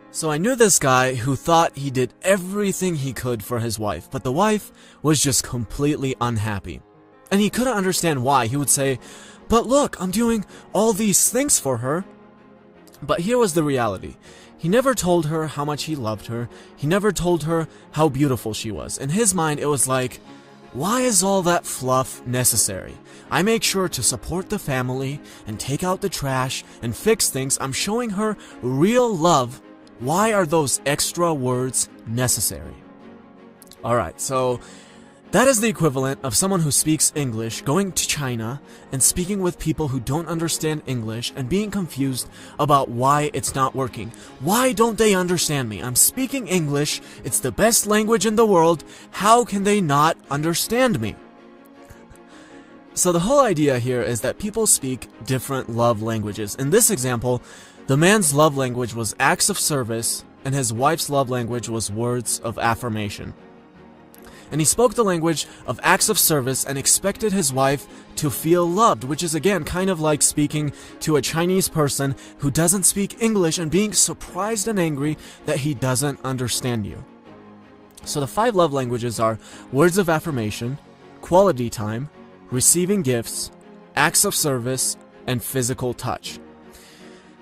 So I knew this guy who thought he did everything he could for his wife, but the wife was just completely unhappy. And he couldn't understand why. He would say, "But look, I'm doing all these things for her." But here was the reality. He never told her how much he loved her. He never told her how beautiful she was. In his mind, it was like, why is all that fluff necessary? I make sure to support the family and take out the trash and fix things. I'm showing her real love. Why are those extra words necessary? Alright, so that is the equivalent of someone who speaks English going to China and speaking with people who don't understand English and being confused about why it's not working. Why don't they understand me? I'm speaking English. It's the best language in the world. How can they not understand me? So the whole idea here is that people speak different love languages. In this example, the man's love language was acts of service, and his wife's love language was words of affirmation. And he spoke the language of acts of service and expected his wife to feel loved, which is again kind of like speaking to a Chinese person who doesn't speak English and being surprised and angry that he doesn't understand you. So the 5 love languages are words of affirmation, quality time, receiving gifts, acts of service, and physical touch.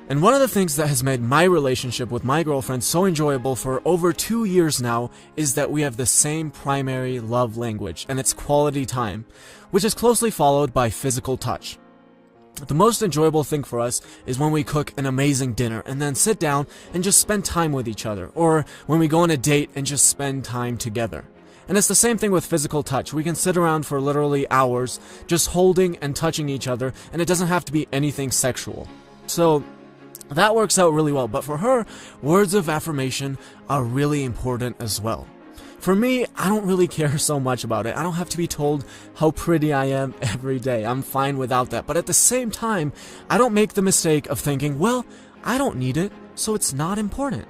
And one of the things that has made my relationship with my girlfriend so enjoyable for over 2 years now is that we have the same primary love language, and it's quality time, which is closely followed by physical touch. The most enjoyable thing for us is when we cook an amazing dinner and then sit down and just spend time with each other, or when we go on a date and just spend time together. And it's the same thing with physical touch. We can sit around for literally hours just holding and touching each other, and it doesn't have to be anything sexual. So that works out really well, but for her, words of affirmation are really important as well. For me, I don't really care so much about it. I don't have to be told how pretty I am every day. I'm fine without that. But at the same time, I don't make the mistake of thinking, well, I don't need it, so it's not important.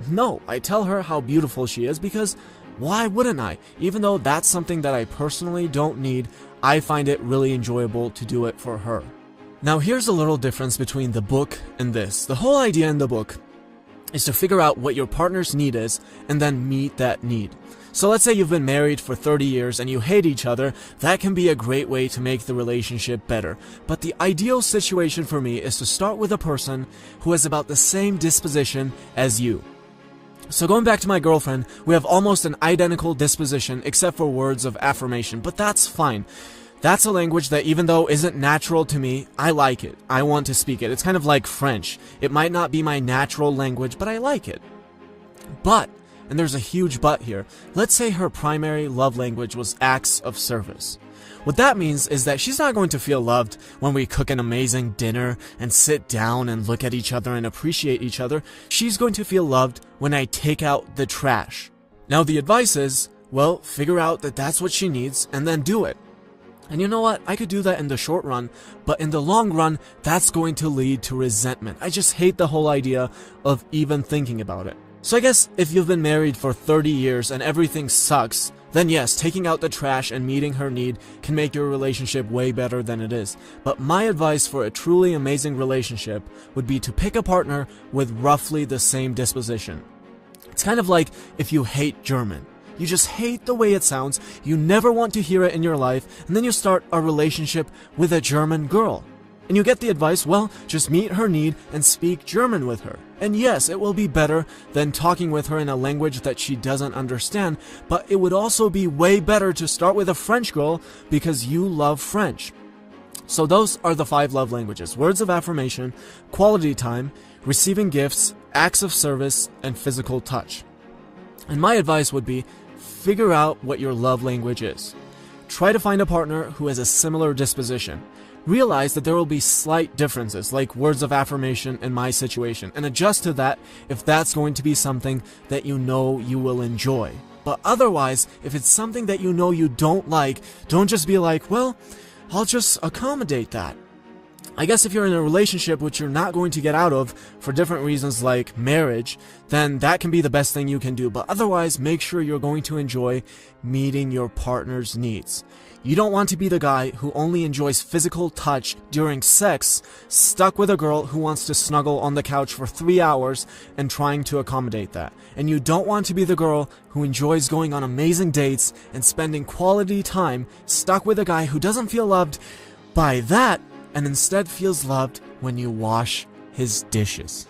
No, I tell her how beautiful she is because why wouldn't I? Even though that's something that I personally don't need, I find it really enjoyable to do it for her. Now here's a little difference between the book and this. The whole idea in the book is to figure out what your partner's need is and then meet that need. So let's say you've been married for 30 years and you hate each other. That can be a great way to make the relationship better. But the ideal situation for me is to start with a person who has about the same disposition as you. So going back to my girlfriend, we have almost an identical disposition except for words of affirmation, but that's fine. That's a language that even though isn't natural to me, I like it. I want to speak it. It's kind of like French. It might not be my natural language, but I like it. But, and there's a huge but here, let's say her primary love language was acts of service. What that means is that she's not going to feel loved when we cook an amazing dinner and sit down and look at each other and appreciate each other. She's going to feel loved when I take out the trash. Now the advice is, well, figure out that that's what she needs and then do it. And you know what? I could do that in the short run, but in the long run, that's going to lead to resentment. I just hate the whole idea of even thinking about it. So I guess if you've been married for 30 years and everything sucks, then yes, taking out the trash and meeting her need can make your relationship way better than it is. But my advice for a truly amazing relationship would be to pick a partner with roughly the same disposition. It's kind of like if you hate German. You just hate the way it sounds, you never want to hear it in your life, and then you start a relationship with a German girl. And you get the advice, well, just meet her need and speak German with her. And yes, it will be better than talking with her in a language that she doesn't understand, but it would also be way better to start with a French girl because you love French. So those are the 5 love languages: words of affirmation, quality time, receiving gifts, acts of service, and physical touch. And my advice would be, figure out what your love language is. Try to find a partner who has a similar disposition. Realize that there will be slight differences, like words of affirmation in my situation, and adjust to that if that's going to be something that you know you will enjoy. But otherwise, if it's something that you know you don't like, don't just be like, well, I'll just accommodate that. I guess if you're in a relationship which you're not going to get out of for different reasons like marriage, then that can be the best thing you can do. But otherwise, make sure you're going to enjoy meeting your partner's needs. You don't want to be the guy who only enjoys physical touch during sex, stuck with a girl who wants to snuggle on the couch for 3 hours and trying to accommodate that. And you don't want to be the girl who enjoys going on amazing dates and spending quality time stuck with a guy who doesn't feel loved by that and instead feels loved when you wash his dishes.